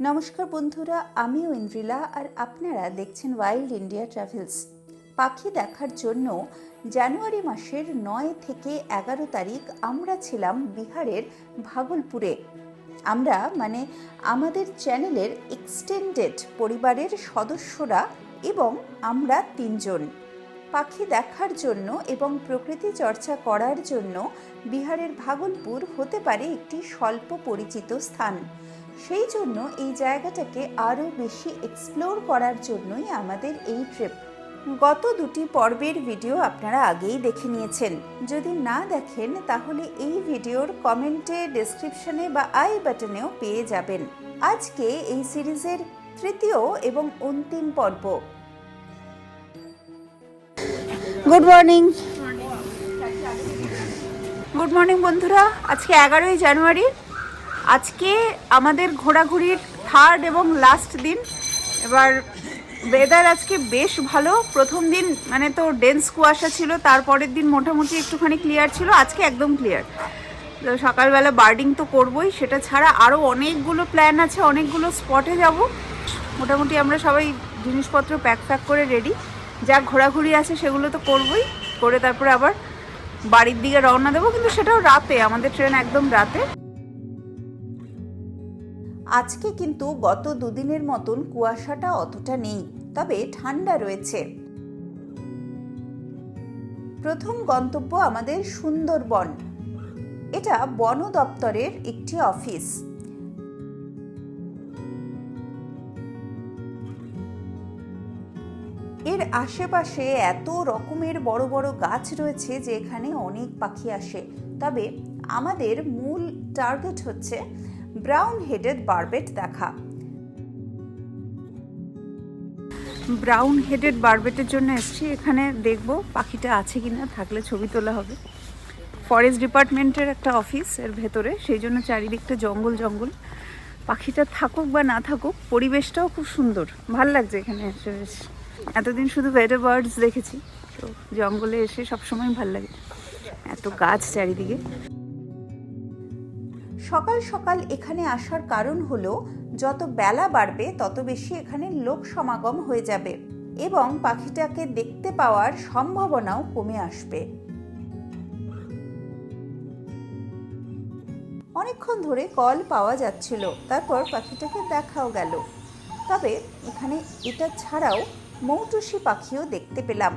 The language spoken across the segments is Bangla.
নমস্কার বন্ধুরা, আমি ঐন্দ্রিলা আর আপনারা দেখছেন ওয়াইল্ড ইন্ডিয়া ট্রাভেলস। পাখি দেখার জন্য জানুয়ারি মাসের 9 থেকে 11 তারিখ আমরা ছিলাম বিহারের ভাগলপুরে। আমরা আমাদের চ্যানেলের এক্সটেন্ডেড পরিবারের সদস্যরা এবং আমরা 3 জন পাখি দেখার জন্য এবং প্রকৃতি চর্চা করার জন্য বিহারের ভাগলপুর হতে পারে একটি স্বল্প পরিচিত স্থান। সেই জন্য এই জায়গাটাকে আরও বেশি এক্সপ্লোর করার জন্যই আমাদের এই ট্রিপ। গত 2টি পর্বের ভিডিও আপনারা আগেই দেখে নিয়েছেন। যদি না দেখেন তাহলে এই ভিডিওর কমেন্টে, ডেসক্রিপশনে বা আই বাটনেও পেয়ে যাবেন। আজকে এই সিরিজের তৃতীয় এবং অন্তিম পর্ব। গুড মর্নিং বন্ধুরা, আজকে 11ই জানুয়ারি। আজকে আমাদের ঘোরাঘুরির থার্ড এবং লাস্ট দিন। এবার ওয়েদার আজকে বেশ ভালো। প্রথম দিন তো ডেন্স কুয়াশা ছিল, তারপরের দিন মোটামুটি একটুখানি ক্লিয়ার ছিল, আজকে একদম ক্লিয়ার। তো সকালবেলা বার্ডিং তো করবই, সেটা ছাড়া আরও অনেকগুলো প্ল্যান আছে, অনেকগুলো স্পটে যাব। মোটামুটি আমরা সবাই জিনিসপত্র প্যাক করে রেডি। যা ঘোরাঘুরি আছে সেগুলো তো করবই, করে তারপরে আবার বাড়ির দিকে রওনা দেবো, কিন্তু সেটাও রাতে, আমাদের ট্রেন একদম রাতে। আজকে কিন্তু গত 2 দিনের মতন কুয়াশাটা অতটা নেই, তবে ঠান্ডা রয়েছে। প্রথম গন্তব্য আমাদের সুন্দরবন। এটা বন দপ্তরের একটি অফিস। এর আশেপাশে এত রকমের বড় বড় গাছ রয়েছে যে এখানে অনেক পাখি আসে। তবে আমাদের মূল টার্গেট হচ্ছে ব্রাউন হেডেড বারবেট দেখা। ব্রাউন হেডেড বারবেটের জন্য এসেছি। এখানে দেখব পাখিটা আছে কিনা, থাকলে ছবি তোলা হবে। ফরেস্ট ডিপার্টমেন্টের একটা অফিস এর ভেতরে, সেই জন্য চারিদিকটা জঙ্গল জঙ্গল। পাখিটা থাকুক বা না থাকুক, পরিবেশটাও খুব সুন্দর, ভাল লাগছে এখানে এসে। বেশ এতদিন শুধু ফেডার বার্ডস দেখেছি, তো জঙ্গলে এসে সবসময় ভাল লাগে, এত গাছ চারিদিকে। সকাল সকাল এখানে আসার কারণ হলো যত বেলা বাড়বে তত বেশি এখানে লোক সমাগম হয়ে যাবে এবং পাখিটাকে দেখতে পাওয়ার সম্ভাবনাও কমে আসবে। অনেকক্ষণ ধরে কল পাওয়া যাচ্ছিল, তারপর পাখিটাকে দেখাও গেল। তবে এখানে এটা ছাড়াও মৌটুসি পাখিও দেখতে পেলাম।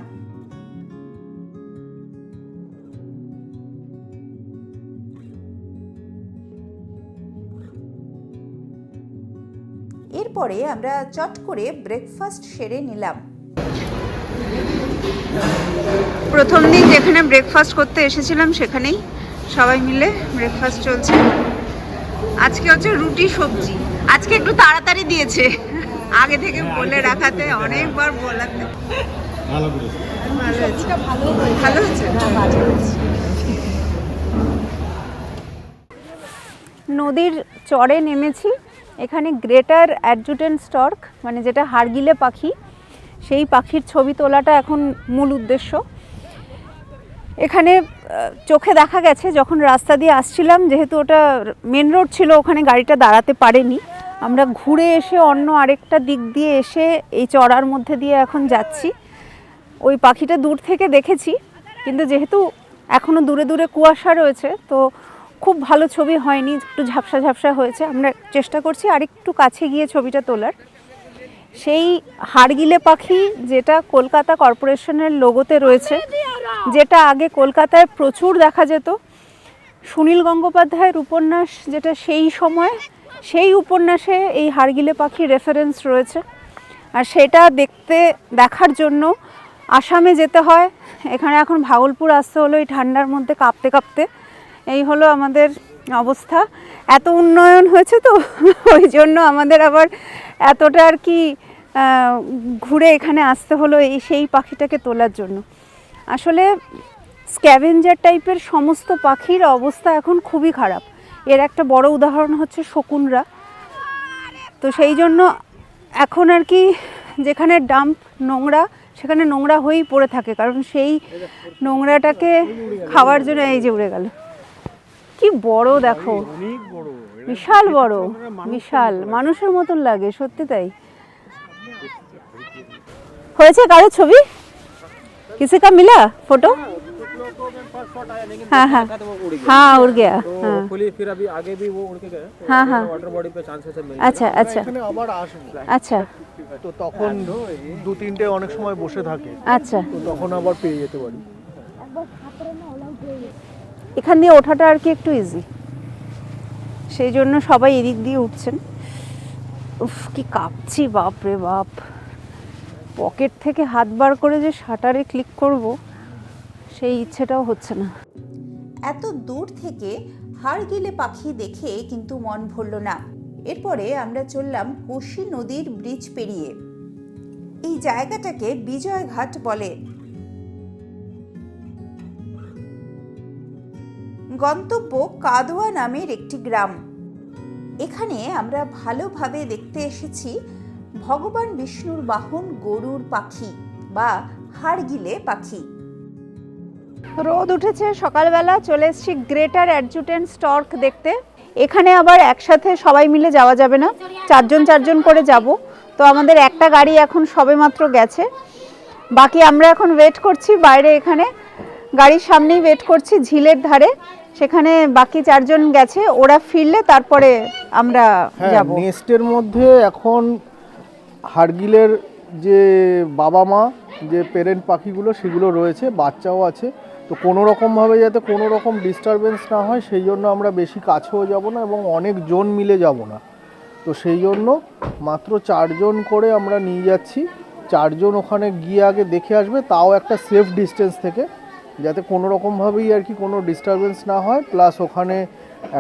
এরপরে আমরা চট করে ব্রেকফাস্ট সেরে নিলাম। প্রথম দিন যেখানে ব্রেকফাস্ট করতে এসেছিলাম সেখানেই সবাই মিলে ব্রেকফাস্ট চলছে। আজকে হচ্ছে রুটি সবজি। আজকে একটু তাড়াতাড়ি দিয়েছে, আগে থেকে বলে রাখাতে, অনেকবার বলাতে। ভালো হয়েছে। নদীর চরে নেমেছি। এখানে গ্রেটার অ্যাডজুটেন্ট স্টর্ক, যেটা হাড়গিলে পাখি, সেই পাখির ছবি তোলাটা এখন মূল উদ্দেশ্য। এখানে চোখে দেখা গেছে যখন রাস্তা দিয়ে আসছিলাম, যেহেতু ওটা মেন রোড ছিল, ওখানে গাড়িটা দাঁড়াতে পারেনি। আমরা ঘুরে এসে অন্য আরেকটা দিক দিয়ে এসে এই চড়ার মধ্যে দিয়ে এখন যাচ্ছি। ওই পাখিটা দূর থেকে দেখেছি, কিন্তু যেহেতু এখনও দূরে দূরে কুয়াশা রয়েছে, তো খুব ভালো ছবি হয়নি, একটু ঝাপসা ঝাপসা হয়েছে। আমরা চেষ্টা করছি আরেকটু কাছে গিয়ে ছবিটা তোলার। সেই হাড়গিলে পাখি যেটা কলকাতা কর্পোরেশনের লোগোতে রয়েছে, যেটা আগে কলকাতায় প্রচুর দেখা যেত। সুনীল গঙ্গোপাধ্যায়ের উপন্যাস যেটা, সেই উপন্যাসে এই হাড়গিলে পাখির রেফারেন্স রয়েছে। আর সেটা দেখার জন্য আসামে যেতে হয়। এখানে এখন ভাগলপুর আসতে হলো এই ঠান্ডার মধ্যে কাঁপতে কাঁপতে। এই হলো আমাদের অবস্থা। এত উন্নয়ন হয়েছে তো ওই জন্য আমাদের আবার এতটা ঘুরে এখানে আসতে হলো সেই পাখিটাকে তোলার জন্য। আসলে স্ক্যাভেঞ্জার টাইপের সমস্ত পাখির অবস্থা এখন খুবই খারাপ। এর একটা বড় উদাহরণ হচ্ছে শকুনরা। তো সেই জন্য এখন যেখানে ডাম্প নোংরা, সেখানে নোংরা হয়েই পড়ে থাকে, কারণ সেই নোংরাটাকে খাওয়ার জন্য এই যে উড়ে গেল, কি বড় দেখো, অনেক বড়, বিশাল বড়, বিশাল, মানুষের মতন লাগে, সত্যি তাই। হয়েছে কারো ছবি, किसी का मिला फोटो? हाँ हाँ हाँ उड़ गया। हाँ फिर अभी आगे भी वो उड़ के गए। हाँ हाँ वाटर बॉडी पे चांसेस है मिलने। अच्छा अच्छा এখানে আবার আসবো, अच्छा তো তখন 2-3টে অনেক সময় বসে থাকে, अच्छा। তো তখন আবার পেয়ে যেতে পারি। এখান দিয়ে ওঠাটা আর কি একটু ইজি, সেই জন্য সবাই এদিক দিয়ে উঠছেন। উফ কি কাঁপছি, বাপ রে বাপ। পকেট থেকে হাত বার করে যে শাটারে ক্লিক করব সেই ইচ্ছেটাও হচ্ছে না। এত দূর থেকে হাড়গিলে পাখি দেখে কিন্তু মন ভরল না। এরপরে আমরা চললাম কোশি নদীর ব্রিজ পেরিয়ে। এই জায়গাটাকে বিজয়ঘাট বলে। গন্তব্য কাদোয়া নামের একটি গ্রাম। এখানে আমরা ভালোভাবে দেখতে এসেছি ভগবান বিষ্ণুর বাহন গরুর পাখি বা হাড়গিলে পাখি। রোদ উঠেছে, সকালবেলা চলে এসেছি গ্রেটার অ্যাডজুটেন্ট স্টর্ক দেখতে। এখানে আবার একসাথে সবাই মিলে যাওয়া যাবে না, চারজন চারজন করে যাব। তো আমাদের একটা গাড়ি এখন সবেমাত্র গেছে, বাকি আমরা এখন ওয়েট করছি বাইরে। এখানে গাড়ির সামনেই ওয়েট করছি ঝিলের ধারে, সেখানে বাকি চারজন গেছে, ওরা ফিরলে তারপরে আমরা যাব। নেস্টের মধ্যে এখন হাড়গিলের যে বাবা মা যে পেরেন্ট পাখিগুলো সেগুলো রয়েছে, বাচ্চাও আছে। তো কোনো রকমভাবে যাতে কোনো রকম ডিস্টারবেন্স না হয় সেই জন্য আমরা বেশি কাছেও যাব না এবং অনেক জন মিলে যাব না। তো সেই জন্য মাত্র 4 জন করে আমরা নিয়ে যাচ্ছি। 4 জন ওখানে গিয়ে আগে দেখে আসবে, তাও একটা সেফ ডিস্টেন্স থেকে, যাতে কোনো রকমভাবেই আর কি কোনো ডিস্টারবেন্স না হয়। প্লাস ওখানে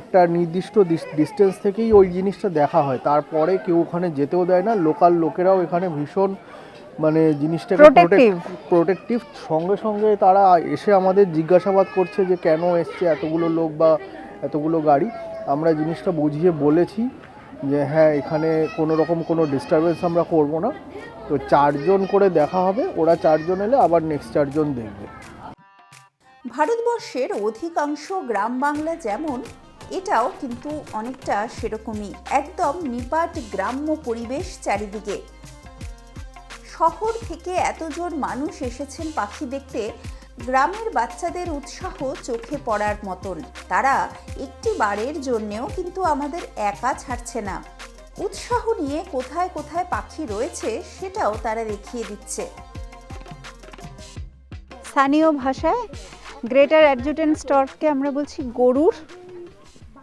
একটা নির্দিষ্ট ডিস্টেন্স থেকেই ওই জিনিসটা দেখা হয়, তারপরে কেউ ওখানে যেতেও দেয় না। লোকাল লোকেরাও এখানে ভীষণ মানে জিনিসটাকে প্রোটেক্টিভ। সঙ্গে সঙ্গে তারা এসে আমাদের জিজ্ঞাসাবাদ করছে যে কেন এসছে এতগুলো লোক বা এতগুলো গাড়ি। আমরা জিনিসটা বুঝিয়ে বলেছি যে হ্যাঁ এখানে কোনো রকম কোনো ডিস্টারবেন্স আমরা করব না। তো 4 জন করে দেখা হবে, ওরা 4 জন এলে আবার নেক্সট 4 জন দেখবে। ভারতবর্ষের অধিকাংশ গ্রাম বাংলা যেমন, এটাও কিন্তু অনেকটা সেরকমই। একদম নিপাট গ্রাম্য পরিবেশ চারিদিকে। শহর থেকে এতজন মানুষ এসেছেন পাখি দেখতে, গ্রামের বাচ্চাদের উৎসাহ চোখে পড়ার মতন। তারা একটি বারের জন্যেও কিন্তু আমাদের একা ছাড়ছে না। উৎসাহ নিয়ে কোথায় কোথায় পাখি রয়েছে সেটাও তারা দেখিয়ে দিচ্ছে। স্থানীয় ভাষায় গ্রেটার অ্যাডজুটেন্ট স্টর্ককে আমরা বলছি গরুর।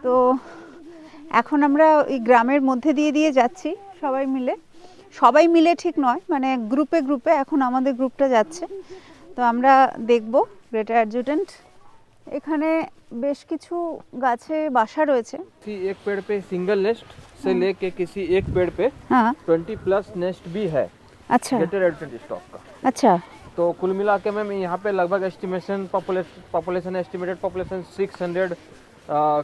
তো এখন আমরা ওই গ্রামের মধ্যে দিয়ে দিয়ে যাচ্ছি সবাই মিলে ঠিক নয়, মানে গ্রুপে গ্রুপে এখন আমাদের গ্রুপটা যাচ্ছে। তো আমরা দেখব গ্রেটার অ্যাডজুটেন্ট। এখানে বেশ কিছু গাছে বাসা রয়েছে। एक पेड़ पे सिंगल नेस्ट से लेके किसी एक पेड़ पे हाँ 20+ नेस्ट भी है। अच्छा ग्रेटर एडिटेड स्टॉक का। अच्छा तो कुल मिला के मैम यहाँ पे लगभग एस्टिमेटेड पॉपुलेशन 600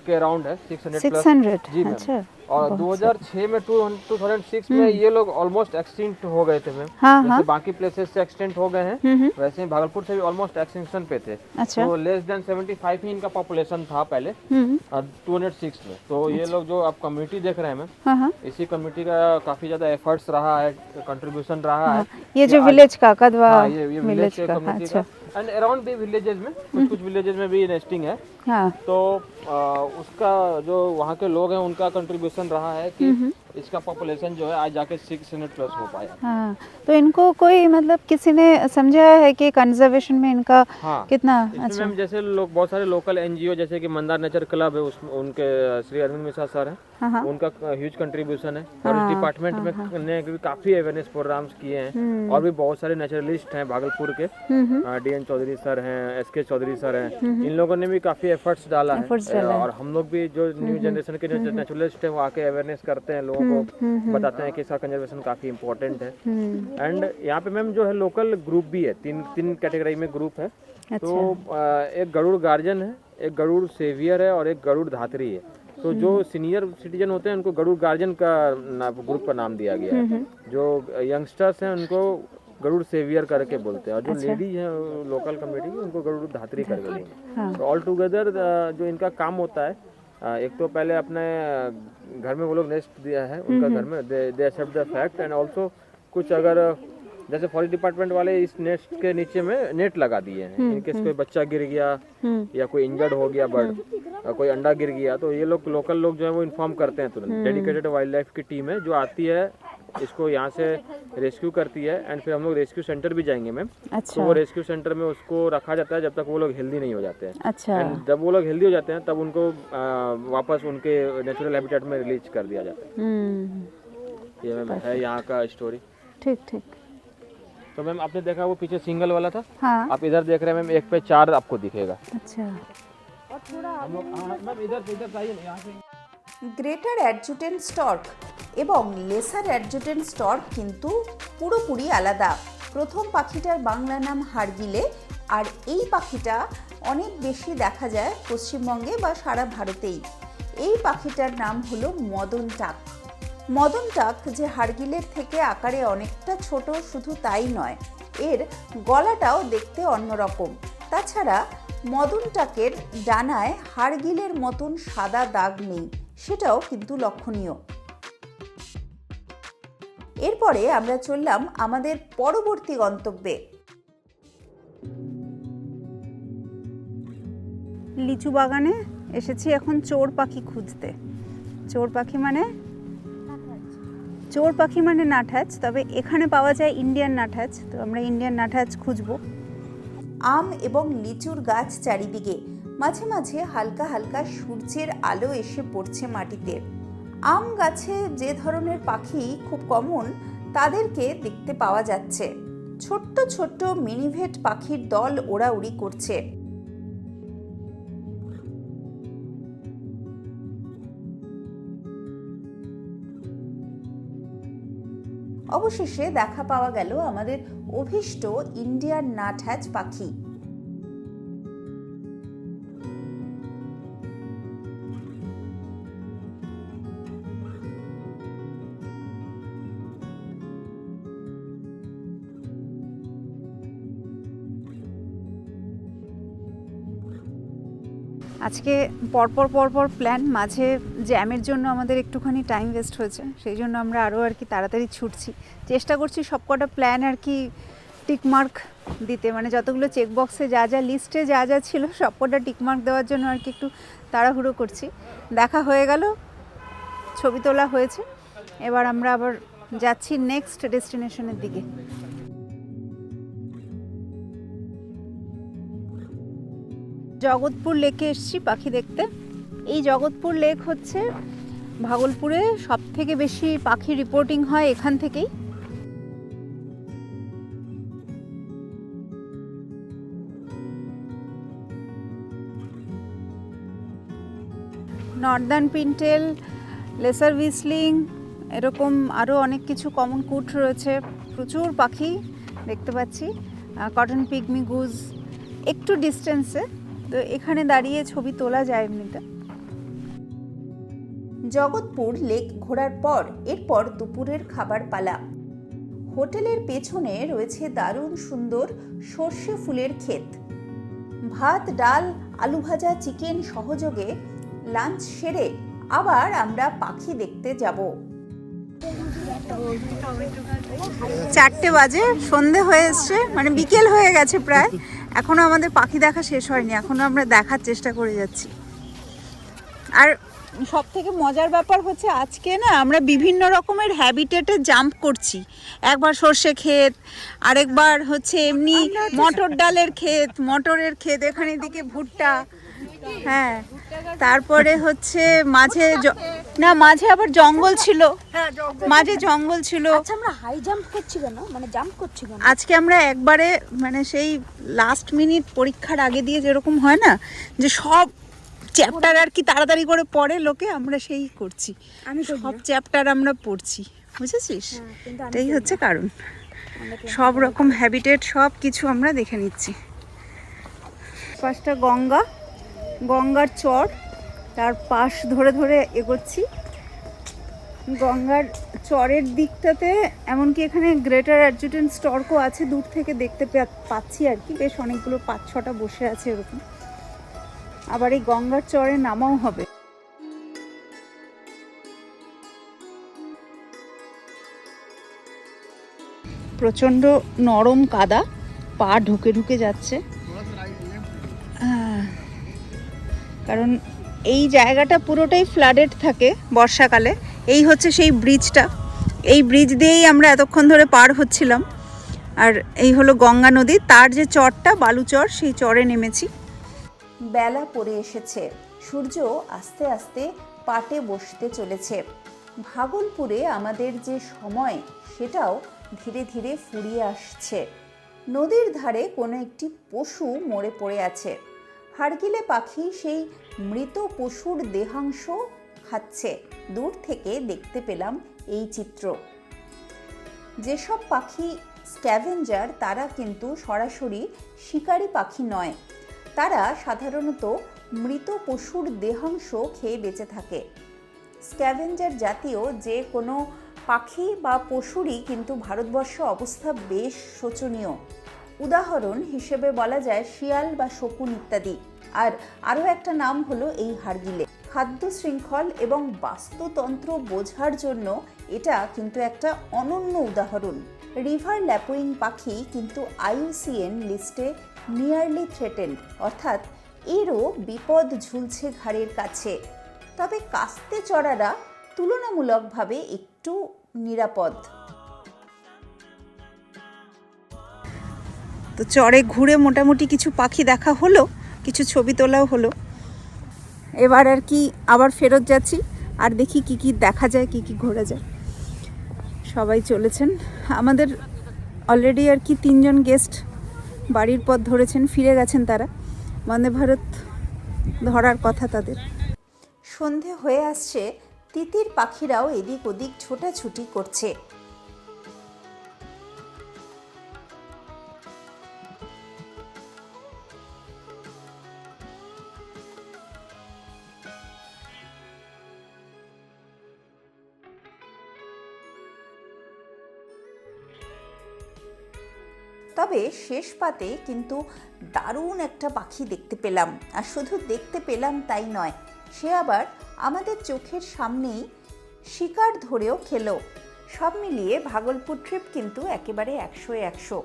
के अराउंड है। 600+। जी मैम। अच्छा। और 2006 में 2006 में ये लोग ऑलमोस्ट एक्सटिंक्ट हो गए थे मैम। हाँ, जैसे हाँ। बाकी प्लेसेस से एक्सटेंट हो गए हैं, वैसे ही भागलपुर से भी ऑलमोस्ट एक्सटिंक्शन पे थे। अच्छा। तो लेस देन 75 ही इनका पॉपुलेशन था पहले 206 में। तो ये लोग जो आप कम्युनिटी देख रहे हैं मैम, हाँ हाँ इसी कम्युनिटी का काफी ज्यादा एफर्ट्स रहा है, कंट्रीब्यूशन रहा है। ये जो विलेज का कदवा हाँ, ये विलेज विलेज का। कम्युनिटी अच्छा का एंड अराउंड भी विलेजेस में कुछ विलेजेस में भी नेस्टिंग है। हाँ तो उसका जो वहाँ के लोग हैं उनका कंट्रीब्यूशन रहा है कि इसका पॉपुलेशन जो है आज जाके 600+ हो पाया। हाँ। तो इनको कोई मतलब किसी ने समझा है कि कंजर्वेशन में इनका हाँ। कितना? इसमें अच्छा मैम जैसे लोग बहुत सारे लोकल एनजीओ जैसे कि मंदार नेचर क्लब है, उसमें उनके श्री अरविंद मिश्रा सर हैं, हाँ हाँ उनका ह्यूज कंट्रीब्यूशन है। और इस डिपार्टमेंट में ने भी काफी अवेयरनेस प्रोग्राम्स किए हैं। और भी बहुत सारे नेचुरलिस्ट हैं भागलपुर के, DN चौधरी सर हैं, SK चौधरी सर हैं, इन लोगों ने भी काफी एफर्ट्स डाला है। और हम लोग भी जो न्यू जनरेशन के नेचुरलिस्ट हैं वो आके अवेयरनेस करते हैं, लोगों को बताते हैं कि इसका कंजर्वेशन काफी इंपॉर्टेंट है। एंड यहाँ पे मैम जो है लोकल ग्रुप भी है, तीन कैटेगरी में ग्रुप है। तो एक गरुड़ गार्जियन है, एक गरुड़ सेवियर है और एक गरुड़ धात्री है। तो जो सीनियर सिटीजन होते हैं उनको गरुड़ गार्जियन का ग्रुप का नाम दिया गया है। जो यंगस्टर्स हैं उनको गरुड़ सेवियर करके बोलते हैं, और जो लेडीज है लोकल कम्युनिटी की उनको गरुड़ धात्री करके बोलते हैं। तो ऑल टुगेदर जो इनका काम होता है, एक तो पहले अपने घर में वो लोग नेस्ट दिया है उनका घर में, they accept the fact, and also कुछ अगर जैसे फॉरेस्ट डिपार्टमेंट वाले इस नेस्ट के नीचे में नेट लगा दिए हैं, इनकेस कोई बच्चा गिर गया या कोई इंजर्ड हो गया बर्ड, कोई अंडा गिर गया, तो ये लोग लोकल लोग जो है वो इन्फॉर्म करते हैं तुरंत। डेडिकेटेड वाइल्ड लाइफ की टीम है जो आती है, इसको यहाँ से रेस्क्यू करती है, एंड फिर हम लोग रेस्क्यू सेंटर भी जाएंगे मैम। अच्छा। तो वो रेस्क्यू सेंटर में उसको रखा जाता है जब तक वो लोग हेल्दी नहीं हो जाते हैं। अच्छा। एंड जब वो लोग हेल्दी हो जाते हैं तब उनको वापस उनके नेचुरल हैबिटेट में रिलीज कर दिया जाता है। ये मैम है यहाँ का स्टोरी। ठीक ठीक। तो मैम आपने देखा वो पीछे सिंगल वाला था, हाँ। आप इधर देख रहे हैं मैम, एक पे 4 आपको दिखेगा। अच्छा। हम लोग मैम इधर आइए ना, यहाँ से। গ্রেটার অ্যাডজুটেন্ট স্টর্ক এবং লেসার অ্যাডজুটেন্ট স্টর্ক কিন্তু পুরোপুরি আলাদা। প্রথম পাখিটার বাংলা নাম হাড়গিলে, আর এই পাখিটা অনেক বেশি দেখা যায় পশ্চিমবঙ্গে বা সারা ভারতেই। এই পাখিটার নাম হলো মদন টাক। মদন টাক যে হাড়গিলের থেকে আকারে অনেকটা ছোট, শুধু তাই নয়, এর গলাটাও দেখতে অন্যরকম। তাছাড়া মদন টাকের ডানায় হাড়গিলের মতন সাদা দাগ নেই, সেটাও কিন্তু লক্ষণীয়। এরপরে আমরা চললাম আমাদের পরবর্তী গন্তব্যে। লিচু বাগানে এসেছি এখন চোর পাখি খুঁজতে। চোর পাখি মানে নাটহাজ, তবে এখানে পাওয়া যায় ইন্ডিয়ান নাটহাজ, তো আমরা ইন্ডিয়ান নাটহাজ খুঁজবো। আম এবং লিচুর গাছ চারিদিকে, মাঝে মাঝে হালকা হালকা সূর্যের আলো এসে পড়ছে মাটিতে। আম গাছে যে ধরনের পাখি খুব কমন, তাদেরকে দেখতে পাওয়া যাচ্ছে। ছোট্ট ছোট্ট মিনিভেট পাখির দল ওড়াউড়ি করছে। অবশেষে দেখা পাওয়া গেল আমাদের অভীষ্ট ইন্ডিয়ান নাটহ্যাজ পাখি। আজকে পরপর প্ল্যান, মাঝে জ্যামের জন্য আমাদের একটুখানি টাইম ওয়েস্ট হয়েছে, সেই জন্য আমরা আরও আর কি তাড়াতাড়ি ছুটছি। চেষ্টা করছি সবকটা প্ল্যান আর কি টিকমার্ক দিতে, মানে যতগুলো চেকবক্সে যা যা লিস্টে যা যা ছিল সবকটা টিকমার্ক দেওয়ার জন্য আর কি একটু তাড়াহুড়ো করছি। দেখা হয়ে গেল, ছবি তোলা হয়েছে, এবার আমরা আবার যাচ্ছি নেক্সট ডেস্টিনেশনের দিকে। জগৎপুর লেকে এসেছি পাখি দেখতে। এই জগৎপুর লেক হচ্ছে ভাগলপুরে সব থেকে বেশি পাখি রিপোর্টিং হয় এখান থেকেই। নর্দার্ন পিন্টেল, লেসার হুইসলিং, এরকম আরও অনেক কিছু কমন কুট রয়েছে, প্রচুর পাখি দেখতে পাচ্ছি। কটন পিগমি গুজ একটু ডিস্টেন্সে, তো এখানে দাঁড়িয়ে ছবি তোলা যায় এমনিতে। জগৎপুর লেক ঘোরার পর এরপর দুপুরের খাবার পালা। হোটেলের পেছনে রয়েছে দারুণ সুন্দর সর্ষে ফুলের ক্ষেত। ভাত, ডাল, আলু ভাজা, চিকেন সহযোগে লাঞ্চ সেরে আবার আমরা পাখি দেখতে যাব। 4টে বাজে, সন্ধে হয়ে এসছে, মানে বিকেল হয়ে গেছে প্রায়। এখনও আমাদের পাখি দেখা শেষ হয়নি, এখনও আমরা দেখার চেষ্টা করে যাচ্ছি। আর সব থেকে মজার ব্যাপার হচ্ছে আজকে না আমরা বিভিন্ন রকমের হ্যাবিটেটে জাম্প করছি। একবার সর্ষে ক্ষেত, আরেকবার হচ্ছে এমনি মটর ডালের ক্ষেত, মটরের ক্ষেত, এখানে দিকে ভুট্টা, হ্যাঁ, তারপরে হচ্ছে মাঝে আবার জঙ্গল ছিল, মাঝে জঙ্গল ছিল। আচ্ছা, আমরা হাই জাম্প করছি কেন, মানে জাম্প করছি কেন? আজকে আমরা একবারে মানে সেই লাস্ট মিনিট পরীক্ষার আগে দিয়ে যেরকম হয় না, যে সব চ্যাপ্টার আর কি তাড়াতাড়ি করে পড়ে লোকে, আমরা সেই করছি, সব চ্যাপ্টার আমরা পড়ছি, বুঝেছিস? এটাই হচ্ছে কারণ, সব রকম হ্যাবিটেট সব কিছু আমরা দেখে নিচ্ছি। পাশটা গঙ্গার চর, তার পাশ ধরে ধরে এগোচ্ছি। গঙ্গার চরের দিকটাতে, এমনকি এখানে গ্রেটার অ্যাডজুটেন্ট স্টর্কও আছে, দূর থেকে দেখতে পাচ্ছি আর কি, বেশ অনেকগুলো 5-6টা বসে আছে এরকম। আবার এই গঙ্গার চরে নামাও হবে। প্রচণ্ড নরম কাদা, পা ঢুকে ঢুকে যাচ্ছে, কারণ এই জায়গাটা পুরোটাই ফ্লাডেড থাকে বর্ষাকালে। এই হচ্ছে সেই ব্রিজটা, এই ব্রিজ দিয়েই আমরা এতক্ষণ ধরে পার হচ্ছিলাম। আর এই হলো গঙ্গা নদী, তার যে চরটা বালুচর, সেই চরে নেমেছি। বেলা পড়ে এসেছে, সূর্য আস্তে আস্তে পাটে বসতে চলেছে। ভাগলপুরে আমাদের যে সময়, সেটাও ধীরে ধীরে ফুরিয়ে আসছে। নদীর ধারে কোনো একটি পশু মরে পড়ে আছে। হাড়গিলে পাখি সেই মৃত পশুর দেহাংশ খাচ্ছে। দূর থেকে দেখতে পেলাম এই চিত্র। যেসব পাখি স্ক্যাভেঞ্জার, তারা কিন্তু সরাসরি শিকারী পাখি নয়, তারা সাধারণত মৃত পশুর দেহাংশ খেয়ে বেঁচে থাকে। স্ক্যাভেঞ্জার জাতীয় যে কোনো পাখি বা পশুরই কিন্তু ভারতবর্ষে অবস্থা বেশ শোচনীয়। উদাহরণ হিসেবে বলা যায় শিয়াল বা শকুন ইত্যাদি। আর আরও একটা নাম হলো এই হাড়গিলে। খাদ্য শৃঙ্খল এবং বাস্তুতন্ত্র বোঝার জন্য এটা কিন্তু একটা অনন্য উদাহরণ। রিভার ল্যাপুইং পাখি কিন্তু IUCN লিস্টে নিয়ারলি থ্রেটেন্ড, অর্থাৎ এরও বিপদ ঝুলছে ঘাড়ের কাছে। তবে কাস্তে চড়ারা তুলনামূলকভাবে একটু নিরাপদ। তো চরে ঘুরে মোটামুটি কিছু পাখি দেখা হলো, কিছু ছবি তোলাও হলো। এবার আর কি আবার ফেরত যাচ্ছি, আর দেখি কি কি দেখা যায়, কি কি ঘোরা যায়। সবাই চলেছেন, আমাদের অলরেডি আর কি 3 জন গেস্ট বাড়ির পথ ধরেছেন, ফিরে গেছেন তারা। বন্দে ভারত ধরার কথা তাদের। সন্ধে হয়ে আসছে, তিতির পাখিরাও এদিক ওদিক ছোটাছুটি করছে। তবে শেষ পাতে কিন্তু দারুণ একটা পাখি দেখতে পেলাম। আর শুধু দেখতে পেলাম তাই নয়, সে আবার আমাদের চোখের সামনেই শিকার ধরেও খেলো। সব মিলিয়ে ভাগলপুর ট্রিপ কিন্তু একেবারে 100-100।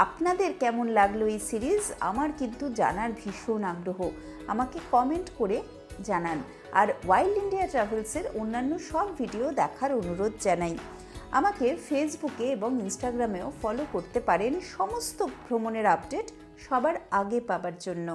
আপনাদের কেমন লাগলো এই সিরিজ? আমার কিন্তু জানার ভীষণ আগ্রহ, আমাকে কমেন্ট করে জানান। আর ওয়াইল্ড ইন্ডিয়া ট্রাভেলসের অন্যান্য সব ভিডিও দেখার অনুরোধ জানাই। আমাকে ফেসবুকে এবং ইনস্টাগ্রামেও ফলো করতে পারেন সমস্ত ভ্রমণের আপডেট সবার আগে পাবার জন্য।